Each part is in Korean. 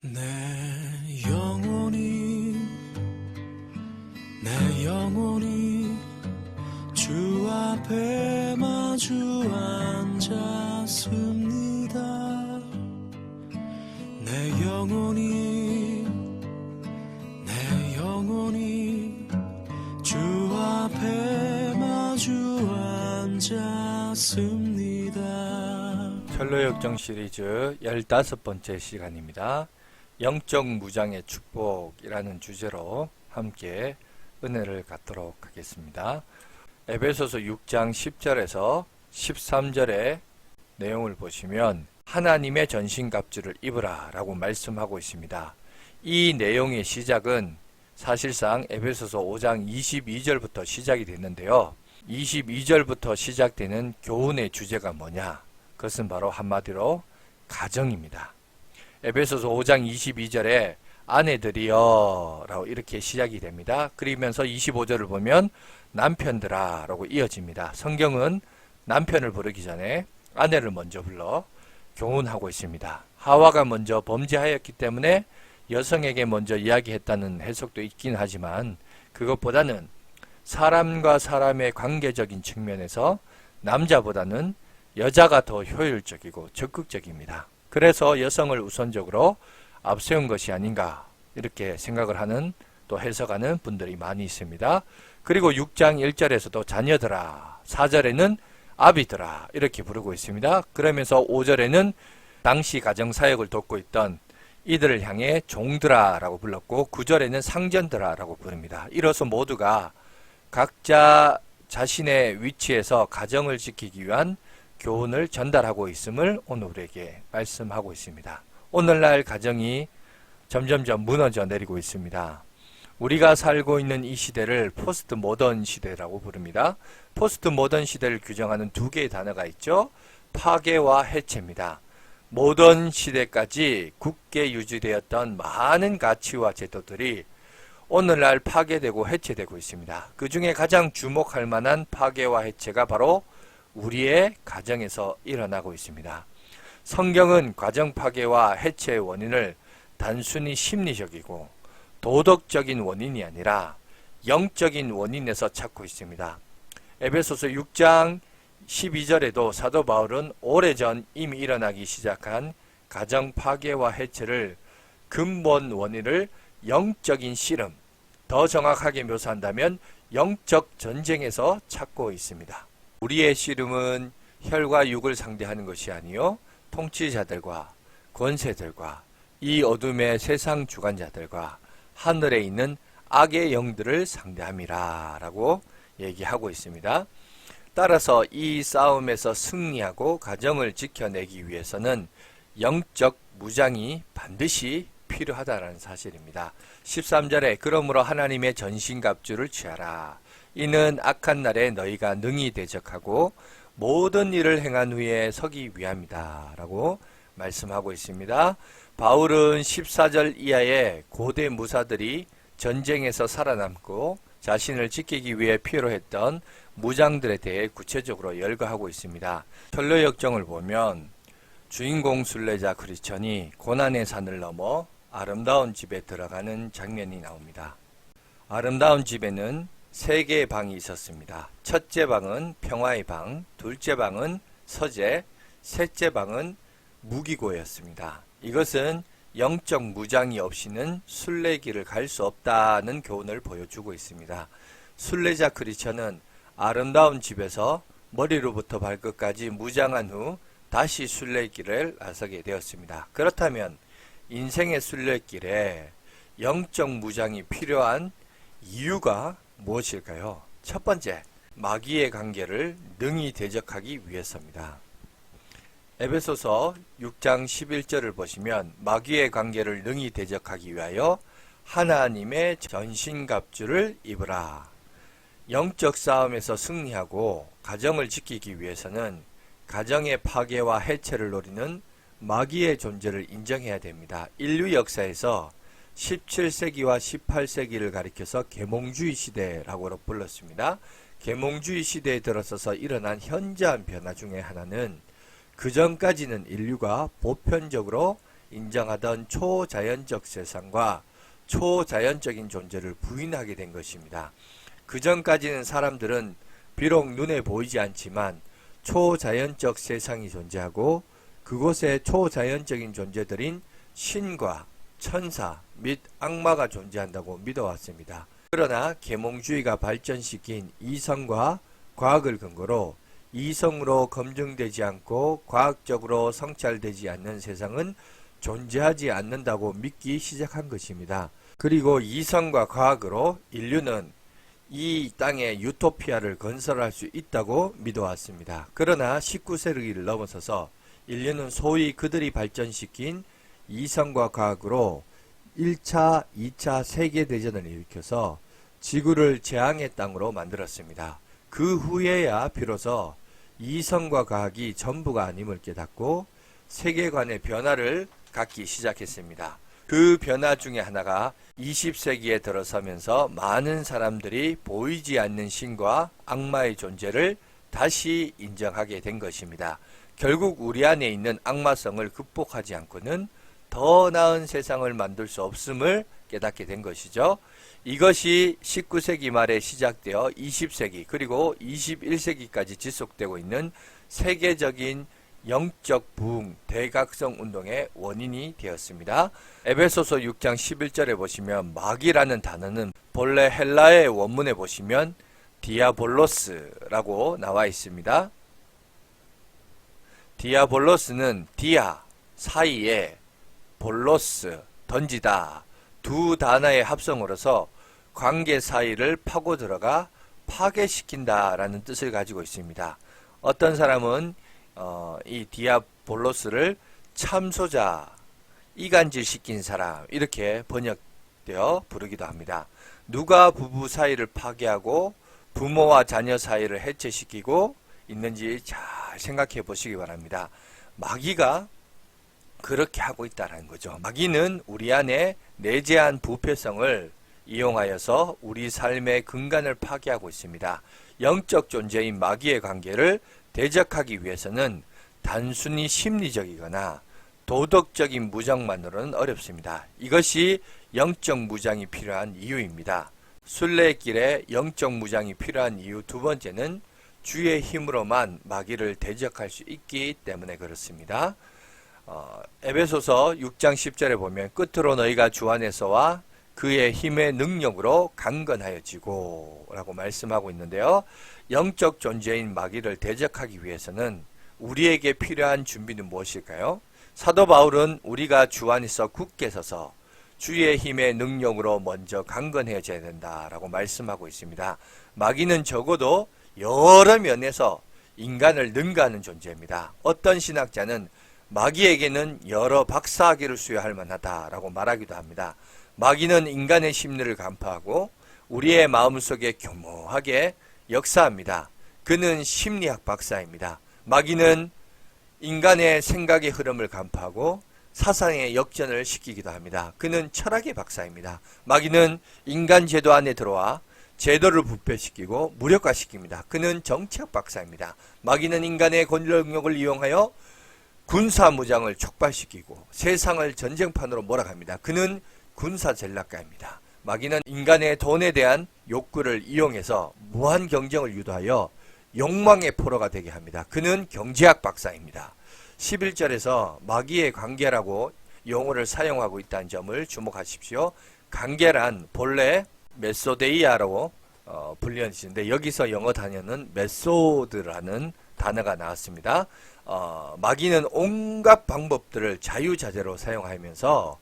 내 영혼이 주 앞에 마주 앉았습니다. 내 영혼이 주 앞에 마주 앉았습니다. 철로역정 시리즈 15번째 시간입니다. 영적 무장의 축복이라는 주제로 함께 은혜를 갖도록 하겠습니다. 에베소서 6장 10절에서 13절의 내용을 보시면 하나님의 전신갑주를 입으라 라고 말씀하고 있습니다. 이 내용의 시작은 사실상 에베소서 5장 22절부터 시작이 됐는데요. 22절부터 시작되는 교훈의 주제가 뭐냐? 그것은 바로 한마디로 가정입니다. 에베소서 5장 22절에 아내들이여 라고 이렇게 시작이 됩니다. 그러면서 25절을 보면 남편들아 라고 이어집니다. 성경은 남편을 부르기 전에 아내를 먼저 불러 교훈하고 있습니다. 하와가 먼저 범죄하였기 때문에 여성에게 먼저 이야기했다는 해석도 있긴 하지만 그것보다는 사람과 사람의 관계적인 측면에서 남자보다는 여자가 더 효율적이고 적극적입니다. 그래서 여성을 우선적으로 앞세운 것이 아닌가 이렇게 생각을 하는 또 해석하는 분들이 많이 있습니다. 그리고 6장 1절에서도 자녀들아, 4절에는 아비들아 이렇게 부르고 있습니다. 그러면서 5절에는 당시 가정사역을 돕고 있던 이들을 향해 종들아 라고 불렀고 9절에는 상전들아 라고 부릅니다. 이로써 모두가 각자 자신의 위치에서 가정을 지키기 위한 교훈을 전달하고 있음을 오늘 우리에게 말씀하고 있습니다. 오늘날 가정이 점점점 무너져 내리고 있습니다. 우리가 살고 있는 이 시대를 포스트 모던 시대라고 부릅니다. 포스트 모던 시대를 규정하는 두 개의 단어가 있죠. 파괴와 해체입니다. 모던 시대까지 굳게 유지되었던 많은 가치와 제도들이 오늘날 파괴되고 해체되고 있습니다. 그 중에 가장 주목할 만한 파괴와 해체가 바로 우리의 가정에서 일어나고 있습니다. 성경은 가정 파괴와 해체의 원인을 단순히 심리적이고 도덕적인 원인이 아니라 영적인 원인에서 찾고 있습니다. 에베소서 6장 12절에도 사도 바울은 오래전 이미 일어나기 시작한 가정 파괴와 해체를 근본 원인을 영적인 씨름, 더 정확하게 묘사한다면 영적 전쟁에서 찾고 있습니다. 우리의 씨름은 혈과 육을 상대하는 것이 아니요 통치자들과 권세들과 이 어둠의 세상 주관자들과 하늘에 있는 악의 영들을 상대함이라 라고 얘기하고 있습니다. 따라서 이 싸움에서 승리하고 가정을 지켜내기 위해서는 영적 무장이 반드시 필요하다는 사실입니다. 13절에 그러므로 하나님의 전신갑주를 취하라. 이는 악한 날에 너희가 능히 대적하고 모든 일을 행한 후에 서기 위함이다 라고 말씀하고 있습니다. 바울은 14절 이하의 고대 무사들이 전쟁에서 살아남고 자신을 지키기 위해 필요했던 무장들에 대해 구체적으로 열거하고 있습니다. 철로역정을 보면 주인공 순례자 크리스천이 고난의 산을 넘어 아름다운 집에 들어가는 장면이 나옵니다. 아름다운 집에는 3개의 방이 있었습니다. 첫째 방은 평화의 방, 둘째 방은 서재, 셋째 방은 무기고였습니다. 이것은 영적 무장이 없이는 순례길을 갈 수 없다는 교훈을 보여주고 있습니다. 순례자 크리스천은 아름다운 집에서 머리로부터 발끝까지 무장한 후 다시 순례길을 나서게 되었습니다. 그렇다면 인생의 순례길에 영적 무장이 필요한 이유가 무엇일까요? 첫 번째, 마귀의 관계를 능히 대적하기 위해서입니다. 에베소서 6장 11절을 보시면 마귀의 관계를 능히 대적하기 위하여 하나님의 전신갑주를 입으라. 영적 싸움에서 승리하고 가정을 지키기 위해서는 가정의 파괴와 해체를 노리는 마귀의 존재를 인정해야 됩니다. 인류 역사에서 17세기와 18세기를 가리켜서 계몽주의 시대라고 불렀습니다. 계몽주의 시대에 들어서서 일어난 현저한 변화 중에 하나는 그 전까지는 인류가 보편적으로 인정하던 초자연적 세상과 초자연적인 존재를 부인하게 된 것입니다. 그 전까지는 사람들은 비록 눈에 보이지 않지만 초자연적 세상이 존재하고 그곳에 초자연적인 존재들인 신과 천사 및 악마가 존재한다고 믿어왔습니다. 그러나 계몽주의가 발전시킨 이성과 과학을 근거로 이성으로 검증되지 않고 과학적으로 성찰되지 않는 세상은 존재하지 않는다고 믿기 시작한 것입니다. 그리고 이성과 과학으로 인류는 이 땅에 유토피아를 건설할 수 있다고 믿어왔습니다. 그러나 19세기를 넘어서서 인류는 소위 그들이 발전시킨 이성과 과학으로 1차, 2차 세계대전을 일으켜서 지구를 재앙의 땅으로 만들었습니다. 그 후에야 비로소 이성과 과학이 전부가 아님을 깨닫고 세계관의 변화를 갖기 시작했습니다. 그 변화 중에 하나가 20세기에 들어서면서 많은 사람들이 보이지 않는 신과 악마의 존재를 다시 인정하게 된 것입니다. 결국 우리 안에 있는 악마성을 극복하지 않고는 더 나은 세상을 만들 수 없음을 깨닫게 된 것이죠. 이것이 19세기 말에 시작되어 20세기 그리고 21세기까지 지속되고 있는 세계적인 영적 부흥 대각성 운동의 원인이 되었습니다. 에베소서 6장 11절에 보시면 마귀라는 단어는 본래 헬라의 원문에 보시면 디아볼로스라고 나와 있습니다. 디아볼로스는 디아 사이에 볼로스 던지다 두 단어의 합성으로서 관계 사이를 파고 들어가 파괴시킨다 라는 뜻을 가지고 있습니다. 어떤 사람은 이 디아볼로스를 참소자, 이간질 시킨 사람 이렇게 번역되어 부르기도 합니다. 누가 부부 사이를 파괴하고 부모와 자녀 사이를 해체시키고 있는지 잘 생각해 보시기 바랍니다. 마귀가 그렇게 하고 있다는 거죠. 마귀는 우리 안에 내재한 부패성을 이용하여서 우리 삶의 근간을 파괴하고 있습니다. 영적 존재인 마귀의 관계를 대적하기 위해서는 단순히 심리적이거나 도덕적인 무장만으로는 어렵습니다. 이것이 영적 무장이 필요한 이유입니다. 순례길에 영적 무장이 필요한 이유 두 번째는 주의 힘으로만 마귀를 대적할 수 있기 때문에 그렇습니다. 에베소서 6장 10절에 보면 끝으로 너희가 주 안에서와 그의 힘의 능력으로 강건하여지고 라고 말씀하고 있는데요. 영적 존재인 마귀를 대적하기 위해서는 우리에게 필요한 준비는 무엇일까요? 사도 바울은 우리가 주 안에서 굳게 서서 주의 힘의 능력으로 먼저 강건해져야 된다라고 말씀하고 있습니다. 마귀는 적어도 여러 면에서 인간을 능가하는 존재입니다. 어떤 신학자는 마귀에게는 여러 박사학위를 수여할 만하다라고 말하기도 합니다. 마귀는 인간의 심리를 간파하고 우리의 마음속에 교묘하게 역사합니다. 그는 심리학 박사입니다. 마귀는 인간의 생각의 흐름을 간파하고 사상의 역전을 시키기도 합니다. 그는 철학의 박사입니다. 마귀는 인간 제도 안에 들어와 제도를 부패시키고 무력화시킵니다. 그는 정치학 박사입니다. 마귀는 인간의 권력력을 이용하여 군사무장을 촉발시키고 세상을 전쟁판으로 몰아갑니다. 그는 군사전략가입니다. 마귀는 인간의 돈에 대한 욕구를 이용해서 무한 경쟁을 유도하여 욕망의 포로가 되게 합니다. 그는 경제학 박사입니다. 11절에서 마귀의 관계라고 용어를 사용하고 있다는 점을 주목하십시오. 관계란 본래 메소데이아라고 불리는데 여기서 영어 단어는 메소드라는 단어가 나왔습니다. 마귀는 온갖 방법들을 자유자재로 사용하면서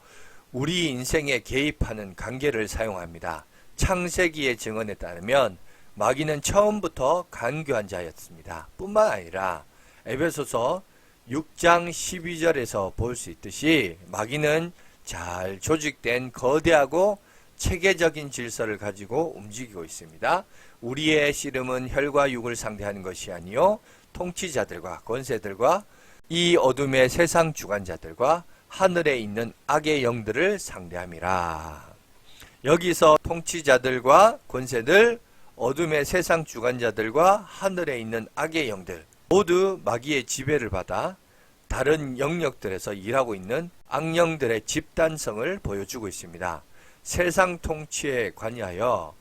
우리 인생에 개입하는 관계를 사용합니다. 창세기의 증언에 따르면 마귀는 처음부터 간교한 자였습니다. 뿐만 아니라 에베소서 6장 12절에서 볼 수 있듯이 마귀는 잘 조직된 거대하고 체계적인 질서를 가지고 움직이고 있습니다. 우리의 씨름은 혈과 육을 상대하는 것이 아니요 통치자들과 권세들과 이 어둠의 세상 주관자들과 하늘에 있는 악의 영들을 상대함이라. 여기서 통치자들과 권세들, 어둠의 세상 주관자들과 하늘에 있는 악의 영들 모두 마귀의 지배를 받아 다른 영역들에서 일하고 있는 악령들의 집단성을 보여주고 있습니다. 세상 통치에 관여하여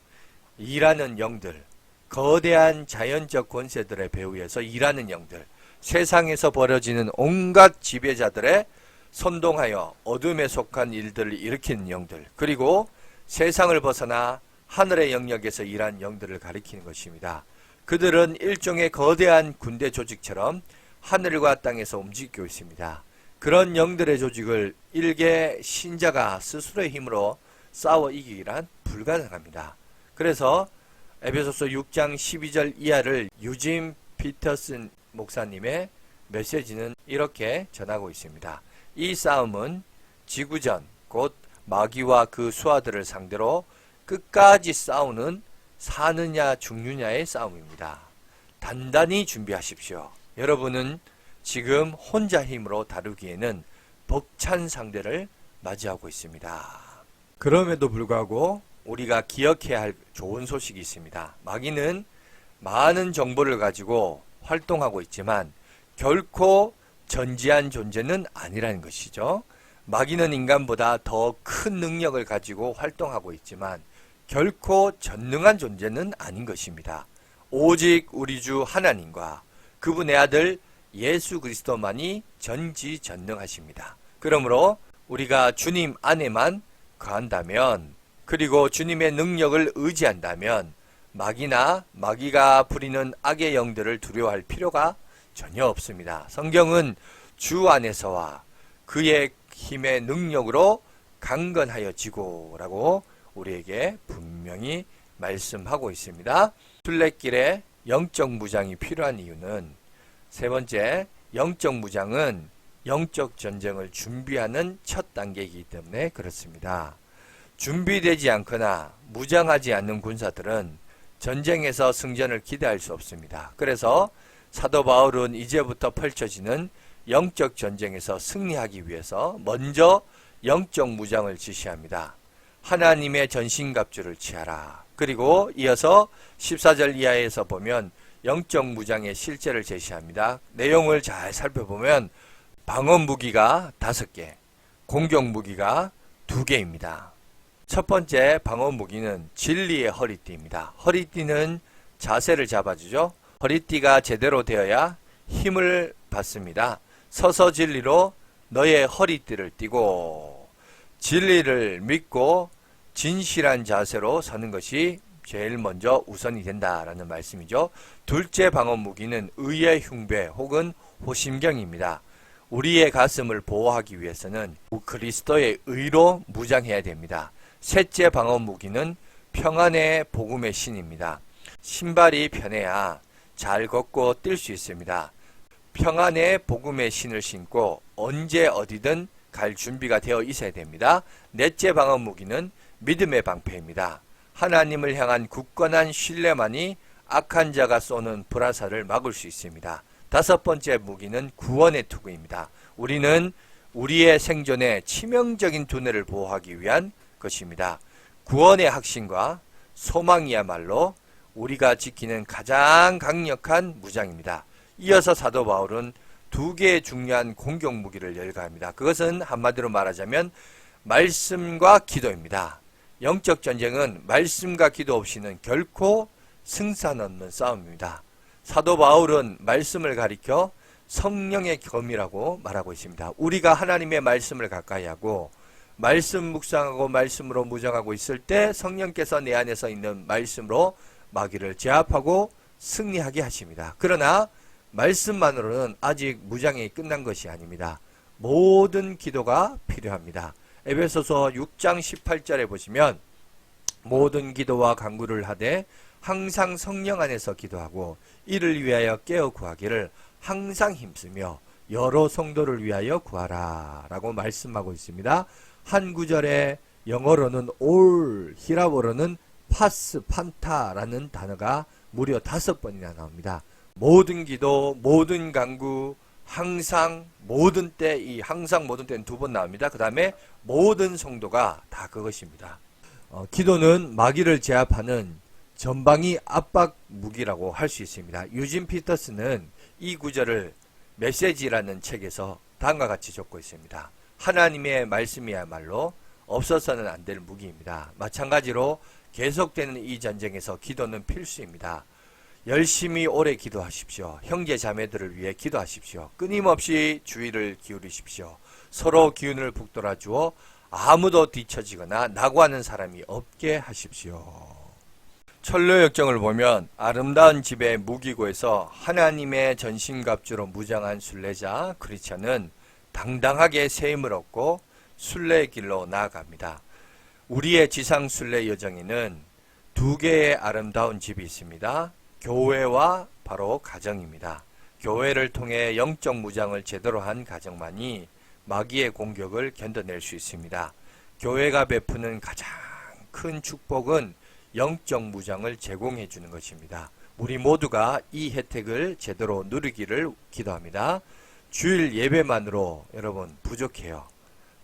일하는 영들, 거대한 자연적 권세들의 배후에서 일하는 영들, 세상에서 벌어지는 온갖 지배자들의 선동하여 어둠에 속한 일들을 일으키는 영들, 그리고 세상을 벗어나 하늘의 영역에서 일하는 영들을 가리키는 것입니다. 그들은 일종의 거대한 군대 조직처럼 하늘과 땅에서 움직이고 있습니다. 그런 영들의 조직을 일개 신자가 스스로의 힘으로 싸워 이기기란 불가능합니다. 그래서 에베소서 6장 12절 이하를 유진 피터슨 목사님의 메시지는 이렇게 전하고 있습니다. 이 싸움은 지구전, 곧 마귀와 그 수하들을 상대로 끝까지 싸우는 사느냐 죽느냐의 싸움입니다. 단단히 준비하십시오. 여러분은 지금 혼자 힘으로 다루기에는 벅찬 상대를 맞이하고 있습니다. 그럼에도 불구하고 우리가 기억해야 할 좋은 소식이 있습니다. 마귀는 많은 정보를 가지고 활동하고 있지만 결코 전지한 존재는 아니라는 것이죠. 마귀는 인간보다 더 큰 능력을 가지고 활동하고 있지만 결코 전능한 존재는 아닌 것입니다. 오직 우리 주 하나님과 그분의 아들 예수 그리스도만이 전지전능하십니다. 그러므로 우리가 주님 안에만 거한다면, 그리고 주님의 능력을 의지한다면 마귀나 마귀가 부리는 악의 영들을 두려워할 필요가 전혀 없습니다. 성경은 주 안에서와 그의 힘의 능력으로 강건하여지고라고 우리에게 분명히 말씀하고 있습니다. 순례길에 영적 무장이 필요한 이유는, 세 번째, 영적 무장은 영적 전쟁을 준비하는 첫 단계이기 때문에 그렇습니다. 준비되지 않거나 무장하지 않는 군사들은 전쟁에서 승전을 기대할 수 없습니다. 그래서 사도 바울은 이제부터 펼쳐지는 영적 전쟁에서 승리하기 위해서 먼저 영적 무장을 지시합니다. 하나님의 전신갑주를 취하라. 그리고 이어서 14절 이하에서 보면 영적 무장의 실제를 제시합니다. 내용을 잘 살펴보면 방어 무기가 5개, 공격 무기가 2개입니다. 첫 번째 방어 무기는 진리의 허리띠입니다. 허리띠는 자세를 잡아주죠. 허리띠가 제대로 되어야 힘을 받습니다. 서서 진리로 너의 허리띠를 띠고, 진리를 믿고 진실한 자세로 서는 것이 제일 먼저 우선이 된다라는 말씀이죠. 둘째 방어 무기는 의의 흉배 혹은 호심경입니다. 우리의 가슴을 보호하기 위해서는 그리스도의 의로 무장해야 됩니다. 셋째 방어 무기는 평안의 복음의 신입니다. 신발이 편해야 잘 걷고 뛸 수 있습니다. 평안의 복음의 신을 신고 언제 어디든 갈 준비가 되어 있어야 됩니다. 넷째 방어 무기는 믿음의 방패입니다. 하나님을 향한 굳건한 신뢰만이 악한 자가 쏘는 불화살을 막을 수 있습니다. 다섯 번째 무기는 구원의 투구입니다. 우리는 우리의 생존에 치명적인 두뇌를 보호하기 위한 것입니다. 구원의 확신과 소망이야말로 우리가 지키는 가장 강력한 무장입니다. 이어서 사도 바울은 2개의 중요한 공격 무기를 열거합니다. 그것은 한마디로 말하자면 말씀과 기도입니다. 영적 전쟁은 말씀과 기도 없이는 결코 승산 없는 싸움입니다. 사도 바울은 말씀을 가리켜 성령의 검이라고 말하고 있습니다. 우리가 하나님의 말씀을 가까이 하고 말씀 묵상하고 말씀으로 무장하고 있을 때 성령께서 내 안에서 있는 말씀으로 마귀를 제압하고 승리하게 하십니다. 그러나 말씀만으로는 아직 무장이 끝난 것이 아닙니다. 모든 기도가 필요합니다. 에베소서 6장 18절에 보시면 모든 기도와 간구를 하되 항상 성령 안에서 기도하고 이를 위하여 깨어 구하기를 항상 힘쓰며 여러 성도를 위하여 구하라 라고 말씀하고 있습니다. 한 구절에 영어로는 all, 히라보로는 파스, 판타라는 단어가 무려 5번이나 나옵니다. 모든 기도, 모든 간구, 항상, 모든 때, 이 항상 모든 때는 2번 나옵니다. 그 다음에 모든 성도가 다 그것입니다. 기도는 마귀를 제압하는 전방위 압박 무기라고 할 수 있습니다. 유진 피터스는 이 구절을 메시지라는 책에서 다음과 같이 적고 있습니다. 하나님의 말씀이야말로 없어서는 안 될 무기입니다. 마찬가지로 계속되는 이 전쟁에서 기도는 필수입니다. 열심히 오래 기도하십시오. 형제 자매들을 위해 기도하십시오. 끊임없이 주의를 기울이십시오. 서로 기운을 북돋아 주어 아무도 뒤처지거나 낙오하는 사람이 없게 하십시오. 철로역정을 보면 아름다운 집의 무기고에서 하나님의 전신갑주로 무장한 순례자 크리스천은 당당하게 새 힘을 얻고 순례의 길로 나아갑니다. 우리의 지상 순례 여정에는 두 개의 아름다운 집이 있습니다. 교회와 바로 가정입니다. 교회를 통해 영적 무장을 제대로 한 가정만이 마귀의 공격을 견뎌낼 수 있습니다. 교회가 베푸는 가장 큰 축복은 영적 무장을 제공해 주는 것입니다. 우리 모두가 이 혜택을 제대로 누리기를 기도합니다. 주일 예배만으로 여러분 부족해요.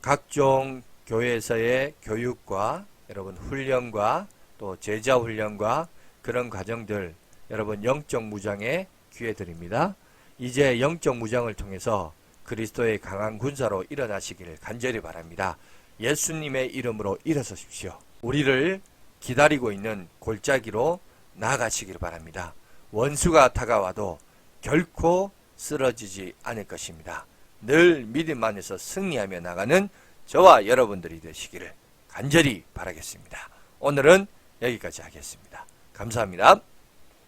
각종 교회에서의 교육과 여러분 훈련과 또 제자 훈련과 그런 과정들 여러분 영적 무장에 기회 드립니다. 이제 영적 무장을 통해서 그리스도의 강한 군사로 일어나시기를 간절히 바랍니다. 예수님의 이름으로 일어서십시오. 우리를 기다리고 있는 골짜기로 나아가시기를 바랍니다. 원수가 다가와도 결코 쓰러지지 않을 것입니다. 늘 믿음 안에서 승리하며 나가는 저와 여러분들이 되시기를 간절히 바라겠습니다. 오늘은 여기까지 하겠습니다. 감사합니다.